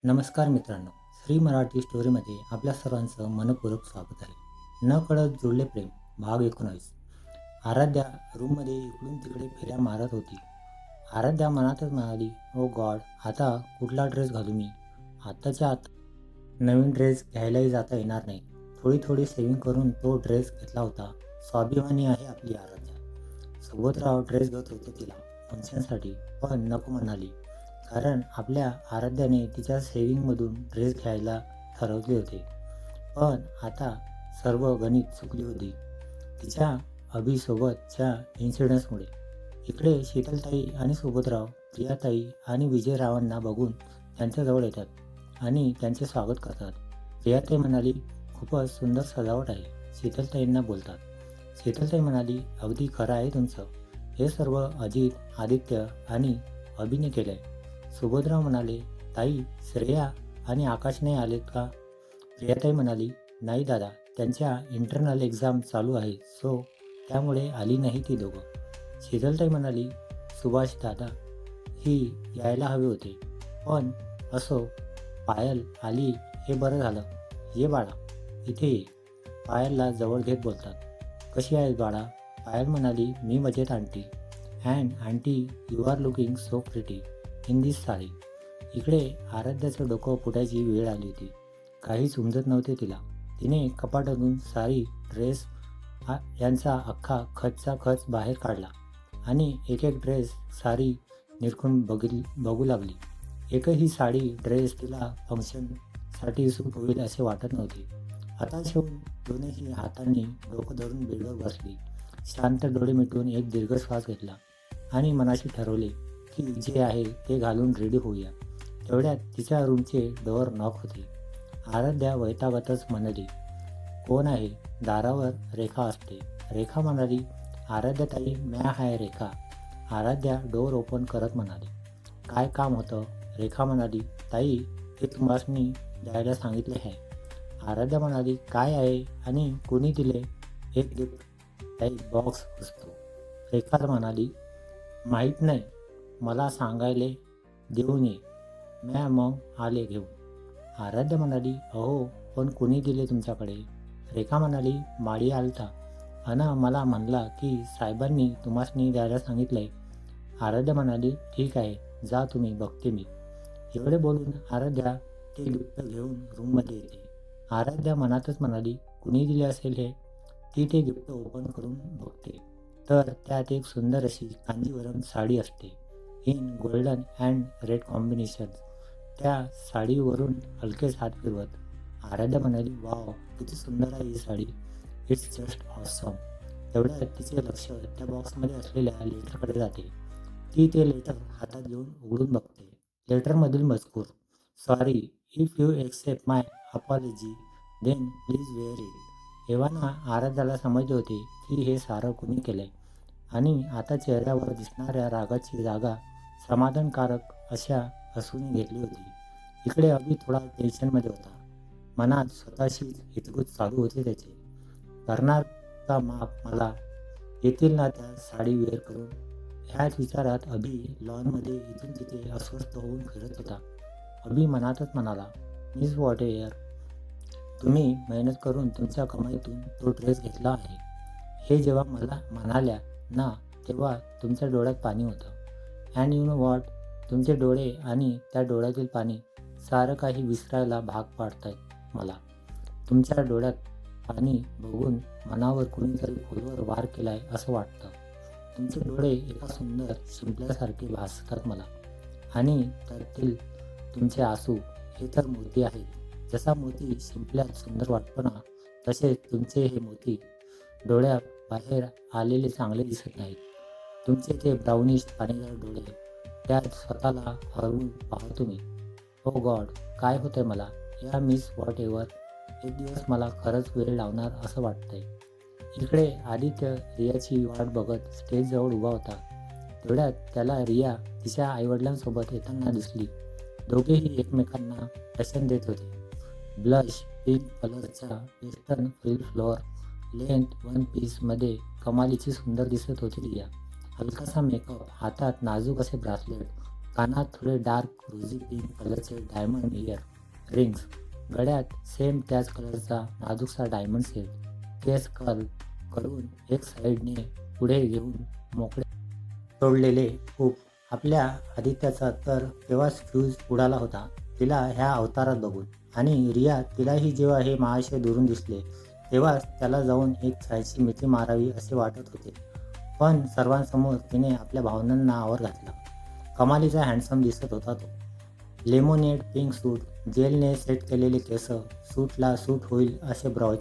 नमस्कार मित्रांनो, श्री मराठी स्टोरीमध्ये आपल्या सर्वांचं मनपूर्वक स्वागत आहे. न कळत जुळले प्रेम भाग 19. आराध्या रूममध्ये इकडून तिकडे फेऱ्या मारत होती. आराध्या मनातच म्हणाली, ओ गॉड, आता कुठला ड्रेस घालू मी? आत्ताच्या आत नवीन ड्रेस घ्यायलाही जाता येणार नाही. थोडी थोडी सेविंग करून तो ड्रेस घेतला होता. स्वाभिमानी आहे आपली आराध्या. सुबोधराव ड्रेस घेत होते तिला फंक्शनसाठी, पण नको म्हणाली. कारण आपल्या आराध्याने तिच्या सेव्हिंगमधून ड्रेस घ्यायला ठरवले होते. पण आता सर्व गणित चुकली होती तिच्या अभिसोबतच्या इन्सिडन्समुळे. इकडे शीतलताई आणि सुबोधराव प्रियाताई आणि विजयरावांना बघून त्यांच्याजवळ येतात आणि त्यांचे स्वागत करतात. प्रियाताई म्हणाली, खूपच सुंदर सजावट आहे. शीतलताईंना बोलतात. शीतलताई म्हणाली, अगदी खरं आहे तुमचं. हे सर्व अजित, आदित्य आणि अभिने केलंय. सुभद्राव म्हणाले, ताई, श्रेया आणि आकाश नाही आलेत का? प्रियाताई म्हणाली, नाही दादा, त्यांच्या इंटरनल एक्झाम चालू आहे, सो त्यामुळे आली नाही ती दोघं. शीतलताई म्हणाली, सुभाष दादा ही यायला हवे होते. पण असो, पायल आली हे बरं झालं. ये बाळा, इथे ये. पायलला जवळ घेत बोलतात. कशी आहेस बाळा? पायल म्हणाली, मी मजेत aunty. And aunty, you are looking so pretty in this sari. इकडे आराध्याचं डोकं फुटायची वेळ आली होती. काहीच उमजत नव्हते तिला. तिने कपाटातून साडी, ड्रेस यांचा अख्खा खचचा खच बाहेर काढला आणि एक एक ड्रेस, साडी निरखून बघू लागली. एकही साडी, ड्रेस तिला फंक्शनसाठी सूट होईल असे वाटत नव्हते. हताश होऊन दोन्ही हातांनी डोकं धरून बेडवर बसली. शांत डोळे मिटून एक दीर्घ श्वास घेतला आणि मनाशी ठरवले की जे आहे ते घालून रेडी होऊया. तेवढ्यात तिच्या रूमचे डोअर नॉक होते. आराध्या वैतागतच म्हणाली, कोण आहे? दारावर रेखा असते. रेखा म्हणाली, आराध्या ताई, म्या हाय रेखा. आराध्या डोअर ओपन करत म्हणाली, काय काम होतं? रेखा म्हणाली, ताई, ते तुम्हासनी द्यायला सांगितले आहे. आराध्या म्हणाली, काय आहे आणि कोणी दिले? एक गिफ्ट, ताई, बॉक्स असतो. रेखा म्हणाली, माहीत नाही, मला सांगायले, देऊन ये. म्या मग आले घेऊन. आराध्या म्हणाली, अहो, पण कोणी दिले तुमच्याकडे? रेखा म्हणाली, माळी आलता अन मला म्हणला की साहेबांनी तुम्हासनी द्यायला सांगितलंय. आराध्या म्हणाली, ठीक आहे, जा तुम्ही, बघते मी. एवढे बोलून आराध्या ते गिफ्ट घेऊन रूममध्ये येते. आराध्या मनातच म्हणाली, कुणी दिले असेल हे? ती ते गिफ्ट ओपन करून बघते तर त्यात एक सुंदर अशी कांजीवरम साडी असते, in golden and red combination. त्या साडीवरून हलकेच हात फिरवत आराध्या म्हणाली, वाव, किती सुंदर आहे ही साडी. It's just awesome. तेवढ्यात तिचे लक्ष त्या बॉक्समध्ये असलेल्या लेटरकडे जाते. ती ते लेटर हातात घेऊन उघडून बघते. लेटरमधील मजकूर, sorry, if you accept my apology then please wear it. एव्हाना आराध्याला समजले होते की हे सारं कुणी केलंय आणि आता चेहऱ्यावर दिसणाऱ्या रागाची जागा समाधानकारक अशा हसून घेतली होती. इकडे अभि थोडा टेन्शनमध्ये होता. मनात स्वतःशीच हितगुज चालू होते त्याचे. करणार का माफ मला? येतील ना त्या साडी वेअर करून? ह्याच विचारात अभि लॉनमध्ये इथून तिथे अस्वस्थ होऊन फिरत होता. अभि मनातच म्हणाला, मिस वॉट एअर, तुम्ही मेहनत करून तुमच्या कमाईतून तो ड्रेस घेतला आहे. हे जेव्हा मला म्हणाल्या ना, तेव्हा तुमच्या डोळ्यात पाणी होतं. अँड यू नो वॉट, तुमचे डोळे आणि त्या डोळ्यातील पाणी सारं काही विसरायला भाग पाडतायत मला. तुमच्या डोळ्यात पाणी बघून मनावर कुणीतरी खोलवर वार केलाय असं वाटतं. तुमचे डोळे एका सुंदर शिंपल्यासारखे भासतात मला. आणि त्यातील तुमचे आसू हे तर मोती आहेत. जसा मोती शिंपल्यात सुंदर वाटतो ना, तसेच तुमचे हे मोती डोळ्यात बाहेर आलेले चांगले दिसत नाहीत. तुमचे ते ब्राउनिश पाणीदार डोळे, त्यात स्वतःला हरवून पाहतो मी. ओ गॉड, काय होतंय मला? या मिस वॉट एव्हर, एक दिवस मला खरंच वेळ लावणार असं वाटतंय. इकडे आदित्य रियाची वाट बघत स्टेजजवळ उभा होता. तेवढ्यात त्याला रिया तिच्या आईवडिलांसोबत येताना दिसली. दोघेही एकमेकांना टशन देत होते. ब्लश पिंक कलरच्या western frill floor length one पीसमध्ये कमालीची सुंदर दिसत होती रिया. हलकासा मेकअप, हातात नाजूक असे ब्रासलेट, कानात थोडे डार्क रोझी पिंक कलरचे डायमंड इयर रिंग्स, गळ्यात सेम त्याच कलरचा नाजूकसा डायमंड सेट, केस कर्ल करून एक साईडने पुढे घेऊन मोकळे सोडलेले खूप. आपल्या आदित्याचा तर तेव्हाच फ्यूज उडाला होता तिला ह्या अवतारात बघून. आणि रिया तिलाही जेव्हा हे महाशय दुरून दिसले तेव्हाच त्याला जाऊन एक छानशी मिठी मारावी असे वाटत होते. पण सर्वांसमोर तिने आपल्या भावनांना आवर घातला. कमालीचा हँडसम दिसत होता तो. लेमोनेड पिंक सूट, जेलने सेट केलेले केस, सूटला सूट होईल असे ब्राउज.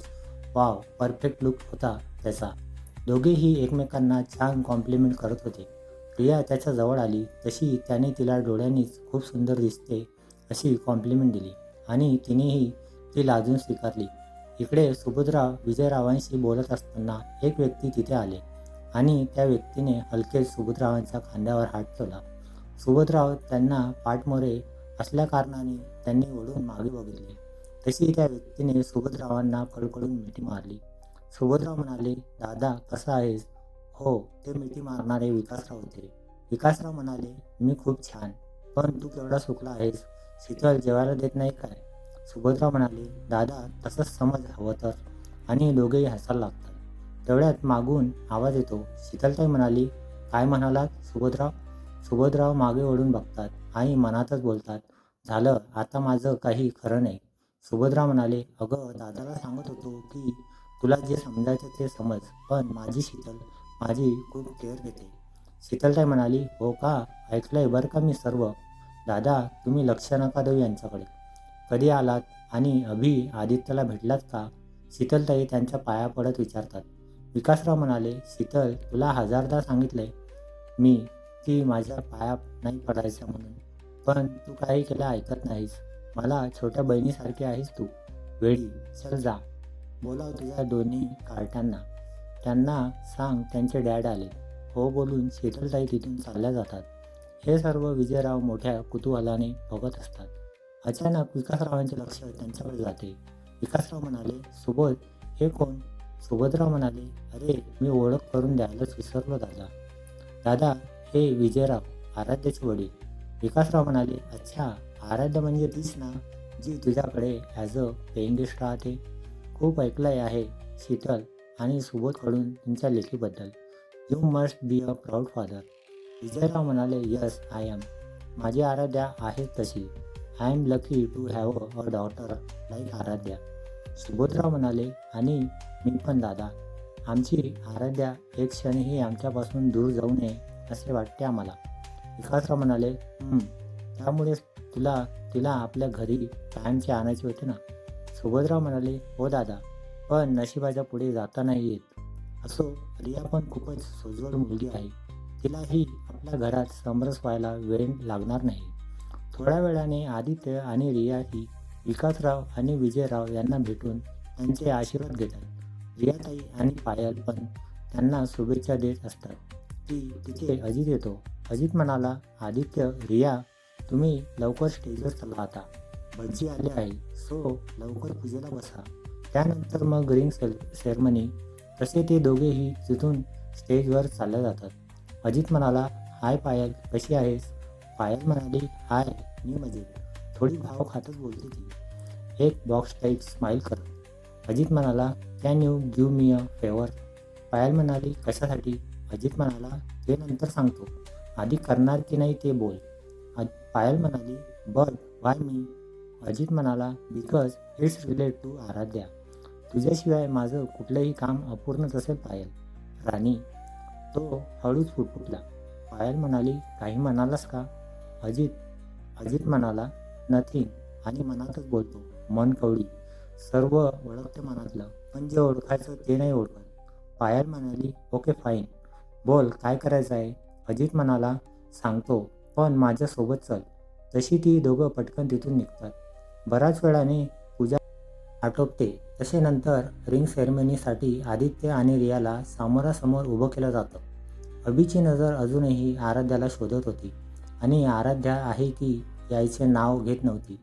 वाव, परफेक्ट लुक होता त्याचा. दोघेही एकमेकांना छान कॉम्प्लिमेंट करत होते. रिया त्याच्या जवळ आली तशी त्याने तिला डोळ्यांनीच खूप सुंदर दिसते अशी कॉम्प्लिमेंट दिली आणि तिनेही ती लाजून स्वीकारली. इकडे सुभद्रा विजयरावांशी बोलत असताना एक व्यक्ती तिथे आले आणि त्या व्यक्तीने हलकेच सुभद्रावांच्या खांद्यावर हात ठेवला. सुभद्राव त्यांना पाठमोरे असल्या कारणाने त्यांनी वळून मागे बघितले. तशी त्या व्यक्तीने सुभद्रावांना कडकडून मिठी मारली. सुभद्राव म्हणाले, दादा कसा आहेस? हो, ते मिठी मारणारे विकासराव होते. विकासराव म्हणाले, मी खूप छान, पण तू केवढा सुकला आहेस? शीतल जेवायला देत नाही काय? सुभद्राव म्हणाले, दादा तसंच समज हवं तर. आणि दोघेही हसायला लागतात. तेवढ्यात मागून आवाज येतो. शीतलताई म्हणाली, काय म्हणालात सुभद्राव? सुभद्राव मागे वळून बघतात आणि मनातच बोलतात, झालं आता माझं काही खरं नाही. सुभद्रा म्हणाले, अगं दादाला सांगत होतो की तुला जे समजायचं ते समज, पण माझी शीतल माझी खूप केअर घेते. शीतलताई म्हणाली, हो का? ऐकलंय बरं का मी सर्व. दादा तुम्ही लक्ष नका देऊ यांच्याकडे. कधी आलात आणि आदित्यला भेटलात का? शीतलताई त्यांच्या पाया पडत विचारतात. विकासराव म्हणाले, शीतल तुला हजारदा सांगितलंय मी की माझ्या पाया नाही पडायचं म्हणून, पण तू काही केलं ऐकत नाहीस. मला छोट्या बहिणीसारखी आहेस तू. वेडी, चल जा. बोलाव तुझ्या दोन्ही कार्ट्यांना. त्यांना सांग त्यांचे डॅड आले. हो बोलून शीतलताई तिथून चालल्या जातात. हे सर्व विजयराव मोठ्या कुतूहलाने बघत असतात. अचानक विकासरावांचे लक्ष त्यांच्याकडे जाते. विकासराव म्हणाले, सुबोध हे कोण? सुभद्राव म्हणाले, अरे मी ओळख करून द्यायलाच विसरलो दादा. दादा हे विजयराव, आराध्याचे वडील. विकासराव म्हणाले, अच्छा, आराध्य म्हणजे तीच ना जी तुझ्याकडे ॲज अ पेइंग गेस्ट राहते? खूप ऐकलंय आहे शीतल आणि सुबोधकडून तुमच्या लेखीबद्दल. You must be a proud father. Vijayrao म्हणाले, यस आय एम. माझी आराध्या आहे तशी. I am lucky to have a daughter like Aaradhya. Subodhrao म्हणाले, आणि मी पण दादा. आमची आराध्या एक क्षणही आमच्यापासून दूर जाऊ नये असे वाटते आम्हाला. विकासराव म्हणाले, त्यामुळेच तिला आपल्या घरी कायमचे आणायचे होते ना? सुभद्राव म्हणाले, हो दादा, पण नशिबाच्या पुढे जाता नाही येत. असो, रिया पण खूपच सोज्वळ मुलगी आहे. तिलाही आपल्या घरात समरस व्हायला वेळ लागणार नाही. थोड्या वेळाने आदित्य आणि रियाही विकासराव आणि विजयराव यांना भेटून त्यांचे आशीर्वाद घेतात. रियाताई आणि पायल पण त्यांना शुभेच्छा देत असतात. तिथे अजित येतो. अजित म्हणाला, आदित्य, रिया, तुम्ही लवकर स्टेजवर चला आता. भटजी आले आहे, सो लवकर पूजेला बसा. त्यानंतर मग रिंग सेरेमनी. तसे ते दोघेही तिथून स्टेजवर चालल्या जातात. अजित म्हणाला, हाय पायल, कशी आहेस? पायल म्हणाली, हाय, मी मजेत. थोडी भाव खातच बोलते ती, एक बॉक्स टाईप स्माईल करत. अजित म्हणाला, can you give me a favour? Payal म्हणाली, कशासाठी? अजित म्हणाला, ते नंतर सांगतो, आधी करणार की नाही ते बोल. पायल म्हणाली, बट वाय मी? अजित म्हणाला, because it's relate to Aaradhya. तुझ्याशिवाय माझं कुठलंही काम अपूर्णच असेल पायल राणी. तो हळूच फुटफुटला. पायल म्हणाली, काही म्हणालास का? अजित म्हणाला, नथिंग, आणि मनातच बोलतो, मन कवडी. सर्व ओळखते मनातलं, पण जे ओळखायचं ते नाही ओळखत. पायल म्हणाली, ओके फाईन, बोल काय करायचं आहे? अजित म्हणाला, सांगतो, पण माझ्यासोबत चल. तशी ती दोघं पटकन तिथून निघतात. बऱ्याच वेळाने पूजा आटोपते. तसे नंतर रिंग सेरेमनीसाठी आदित्य आणि रियाला समोरासमोर उभं केलं जातं. अभिची नजर अजूनही आराध्याला शोधत होती आणि आराध्या आहे की यायचे नाव घेत नव्हती.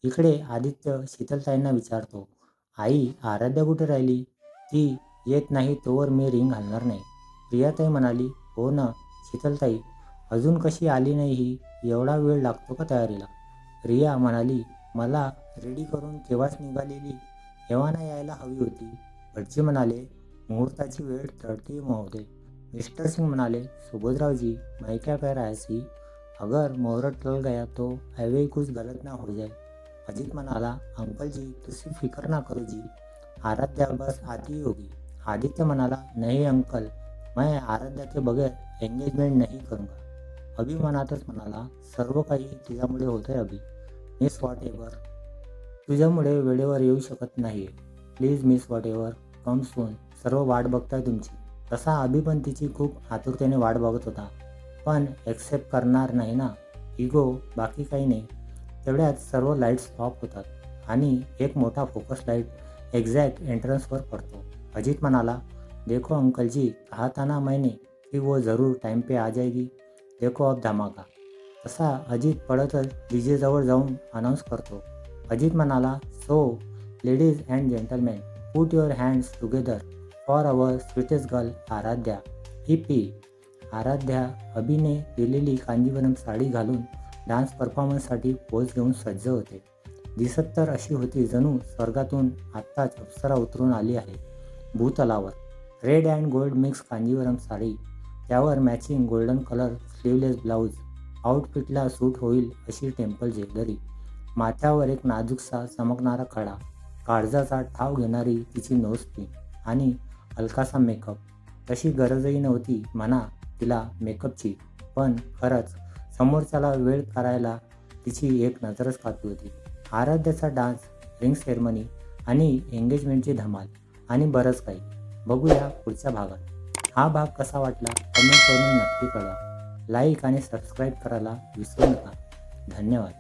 इकडे आदित्य शीतलताईंना विचारतो, आई, आराध्या कुठे राहिली? ती येत नाही तोवर मी रिंग घालणार नाही. प्रियाताई म्हणाली, हो ना शीतलताई, अजून कशी आली नाही ही? एवढा वेळ लागतो का तयारीला? रिया म्हणाली, मला रेडी करून केव्हाच निघालेली एव्हाना यायला हवी होती. भटजी म्हणाले, मुहूर्ताची वेळ टळते महोदय. मिस्टर सिंग म्हणाले, सुबोधरावजी, मैं क्या कह रहा है सी, अगर मुहूर्त टल गया तो हाईवे कुछ गलत ना हो जाए. अजित म्हणाला, अंकल जी तुसी फिक्र ना करो जी, आराध्या बस आती ही होगी. आदित्य म्हणाला, नहीं अंकल, मैं आराध्या के बगैर एंगेजमेंट नहीं करूँगा. अभि मनातच म्हणाला, सर्व काही तुझ्यामुळे होतंय अभि. मिस वॉट एव्हर, तुझ्यामुळे वेळेवर येऊ शकत नाहीये. प्लीज मिस वॉट एव्हर, कम सून. सर्व वाट बघताय तुमची. तसा अभि पण तिची खूप आतुरतेने वाट बघत होता, पण एक्सेप्ट करणार नाही ना. इगो, बाकी काही नाही. तेवढ्यात सर्व लाईट्स ऑफ होतात आणि एक मोठा फोकस लाईट एक्झॅक्ट एंट्रन्सवर पडतो. अजित म्हणाला, देखो अंकल जी, कहा था ना मैंने कि वो ज़रूर टाइम पे आ जाएगी. देखो अब धमाका. तसा अजित पळतच डीजे जवळ जाऊन अनाऊन्स करतो. अजित म्हणाला, so ladies and gentleman, put your hands together for our sweetest girl Aaradhya. ही आराध्या अभिने दिलेली कांजीवरम साडी घालून डान्स परफॉर्मन्ससाठी पोज घेऊन सज्ज होते. दिसत तर अशी होती जणू स्वर्गातून आत्ताच अप्सरा उतरून आली आहे. भूतलावर red and gold mix Kanjeevaram sari, त्यावर matching golden colour sleeveless blouse, आउटफिटला सूट होईल अशी टेम्पल ज्वेलरी, माथ्यावर एक नाजूकसा चमकणारा कडा, काळजाचा ठाव घेणारी तिची नोज पिन आणि हलकासा मेकअप. तशी गरजही नव्हती म्हणा तिला मेकअपची, पण खरंच समोरच्याला वेळ करायला तिची एक नजरच कापी होती. आराध्याचा डान्स, रिंग सेरेमनी आणि एंगेजमेंटची धमाल आणि बरंच काही. बघूया पुढच्या भागात. हा भाग कसा वाटला कमेंट करून नक्की कळवा. लाईक आणि सबस्क्राईब करायला विसरू नका. धन्यवाद.